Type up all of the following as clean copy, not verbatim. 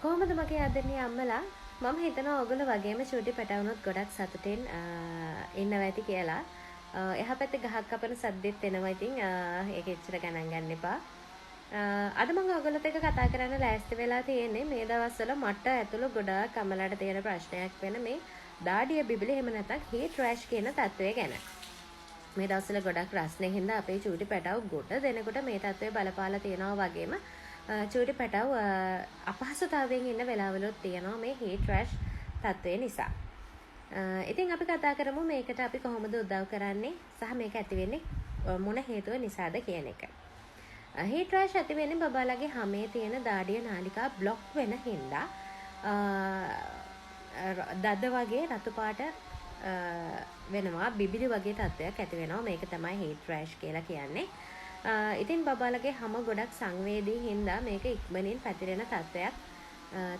කොහොමද මගේ ආදරණීය අම්මලා මම හිතනවා ඔයගොල්ලෝ වගේම චූටි පැටවුනොත් ගොඩක් සතුටින් ඉන්නවා ඇති කියලා. එහා පැත්තේ ගහක් කපන සද්දෙත් එනවා. ඉතින් ඒක එච්චර ගණන් ගන්න එපා. අද මම ඔයගොල්ලොත් එක්ක කතා කරන්න ලෑස්ති වෙලා තියෙන්නේ මේ දවස්වල මට ඇතුළු ගොඩාක් අම්මලාට තියෙන ප්‍රශ්නයක් වෙන මේ දාඩිය බිබිලි එහෙම නැත්නම් හීට් රෑෂ් කියන තත්ත්වය ගැන. මේ දවස්වල ගොඩක් රස්නේ හින්දා අපේ චූටි පැටවු ගොඩ දෙනකොට මේ තත්ත්වය බලපාලා තියෙනවා වගේම චූටි පැටව් අපහසුතාවයෙන් ඉන්න වෙලාවලුත් තියෙනවා මේ හීට් රෑෂ් තත්ත්වය නිසා. ඉතින් අපි කතා කරමු මේකට අපි කොහොමද උදව් කරන්නේ සහ මේක ඇති වෙන්නේ මොන හේතුව නිසාද කියන එක. හීට් රෑෂ් ඇති වෙන්නේ බබාලගේ හැමේ තියෙන දාඩිය නාලිකා બ્લોක් වෙන හින්දා දද වගේ රතු පාට වෙනවා බිබිලි වගේ තත්ත්වයක් ඇති වෙනවා. මේක තමයි හීට් රෑෂ් කියලා කියන්නේ. ඉතින් බබාලගේ හැම ගොඩක් සංවේදී හින්දා මේක ඉක්මනින් පැතිරෙන තත්ත්වයක්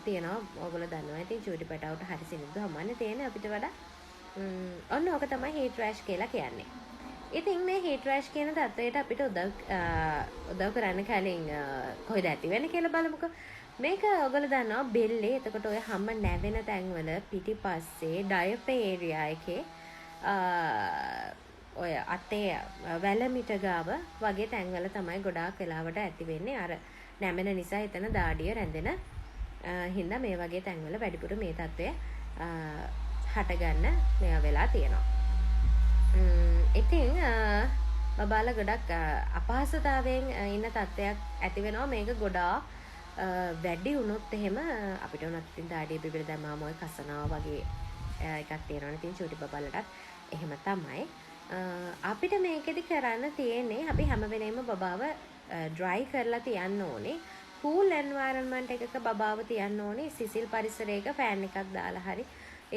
තියෙනවා. ඔයගොල්ලෝ දන්නවා. ඉතින් චූටි පැටවුට හරි සිනිඳු හැමන්නේ තියෙන අපිට වඩා ඔන්න ඕක තමයි හීට් රෑෂ් කියලා කියන්නේ. ඉතින් මේ හීට් රෑෂ් කියන තත්ත්වයට අපිට උදව් කරන්න කලින් කොහෙද ඇති වෙන්නේ කියලා බලමුකෝ. මේක ඔයගොල්ලෝ දන්නවා බෙල්ලේ. එතකොට ඔය හැම නැවෙන තැන්වල පිටිපස්සේ ඩයෆ්‍රෑම් ඒරියා එකේ ඔය අතේ වැලමිට ගාව වගේ තැන්වල තමයි ගොඩාක් වෙලාවට ඇති වෙන්නේ. අර නැමෙන නිසා එතන දාඩිය රැඳෙන හින්දා මේ වගේ තැන්වල වැඩිපුර මේ තත්ත්වය හටගන්න මේවා වෙලා තියෙනවා. ඉතින් බබාලා ගොඩක් අපහසුතාවයෙන් ඉන්න තත්ත්වයක් ඇති වෙනවා. මේක ගොඩාක් වැඩි වුණොත් එහෙම අපිට උනත් ඉතින් දාඩිය බිබිල දැම්මාම ඔය කසනවා වගේ එකක් තියෙනවනේ. ඉතින් චූටි බබාලටත් එහෙම තමයි. අපිට මේකෙදි කරන්න තියෙන්නේ අපි හැම වෙලේම බබාව ඩ්‍රයි කරලා තියන්න ඕනේ. කූල් එන්වයරන්මන්ට් එකක බබාව තියන්න ඕනේ. සිසිල් පරිසරයක ෆෑන් එකක් දාලා හරි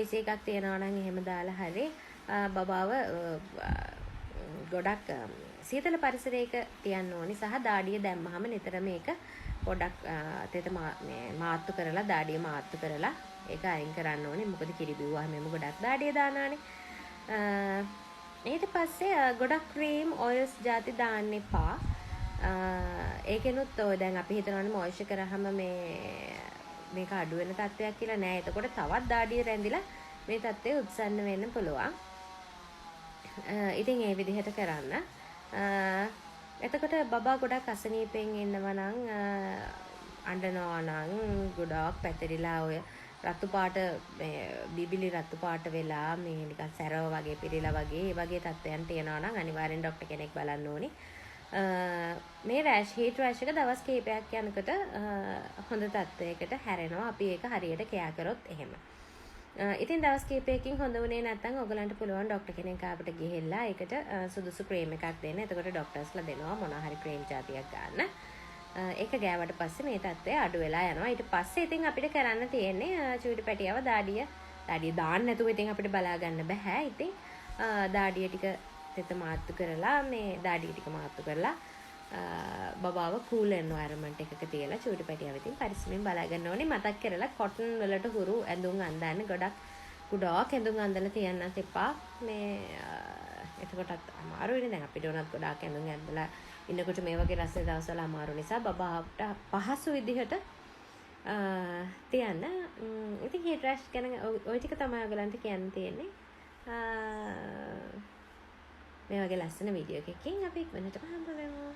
AC එකක් තියනවා නම් එහෙම දාලා හරි බබාව ගොඩක් සීතල පරිසරයක තියන්න ඕනේ. සහ දාඩිය දැම්මහම නිතර මේක පොඩක් තෙත මාත්තු කරලා දාඩිය මාත්තු කරලා ඒක අයින් කරන්න ඕනේ. මොකද කිරි බිව්වහම එම ගොඩක් දාඩිය දානානේ. ඊට පස්සේ ගොඩක් ක්‍රීම් ඔයිල්ස් ಜಾති දාන්න එපා. ඒකෙනුත් ඔය දැන් අපි හිතනවානේ මොයිස්චර් කරාම මේක අඩු වෙන තත්ත්වයක් කියලා නෑ. එතකොට තවත් දාඩිය රැඳිලා මේ තත්ත්වය උත්සන්න වෙන්න පුළුවන්. ඉතින් ඒ විදිහට කරන්න. එතකොට බබා ගොඩක් අසනීපෙන් ඉන්නවා නම් අඬනවා නම් ගොඩාක් පැතිරිලා ඔය රතු පාට බිබිලි රතු පාට වෙලා මේ නිකන් සැරව වගේ පිරීලා වගේ ඒ වගේ තත්ත්වයන් තියෙනවා නම් අනිවාර්යෙන් ડોක්ටර් කෙනෙක් බලන්න ඕනේ. මේ රෑෂ් හීට් රෑෂ් එක දවස් කිහිපයක් යනකොට හොඳ තත්ත්වයකට හැරෙනවා. අපි ඒක හරියට කෙයා කරොත් එහෙම. ඉතින් දවස් කිහිපයකින් හොඳ වුණේ නැත්නම් ඔයගලන්ට පුළුවන් ડોක්ටර් කෙනෙක් ආවට ගිහිල්ලා ඒකට සුදුසු ක්‍රීම් එකක් දෙන්න. එතකොට ડોක්ටර්ස්ලා දෙනවා මොනවා හරි ක්‍රීම් જાතියක් ගන්න. ඒක ගෑවට පස්සේ මේ තත්ත්වය අඩු වෙලා යනවා. ඊට පස්සේ ඉතින් අපිට කරන්න තියෙන්නේ චූටි පැටියව දාඩිය දාන්න නැතුව ඉතින් අපිට බලා ගන්න බෑ. ඉතින් දාඩිය ටික තෙත මාත්තු කරලා මේ දාඩිය ටික මාත්තු කරලා බබාව කූල් එන්වයරන්මන්ට් එකක තියලා චූටි පැටියව ඉතින් පරිස්සමෙන් බලා ගන්න ඕනේ. මතක් කරලා කොටන් වලට හුරු ඇඳුම් අඳන්න ගොඩාක් ඇඳුම් අඳලා තියන්නත් එපා. මේ එතකොටත් අමාරුයිනේ. දැන් අපිට උනත් ගොඩාක් ඇඳුම් ඇඳලා ඉන්නකොට මේ වගේ රස්නේ දවස්වල අමාරු නිසා බබාට පහසු විදිහට තියන්න. ඉතින් හීට් රෑෂ් ගැන ওই ටික තමයි ඔයගලන්ට කියන්න තියෙන්නේ. මේ වගේ ලස්සන වීඩියෝ එකකින් අපි ඉක්මනටම හම්බ වෙමු.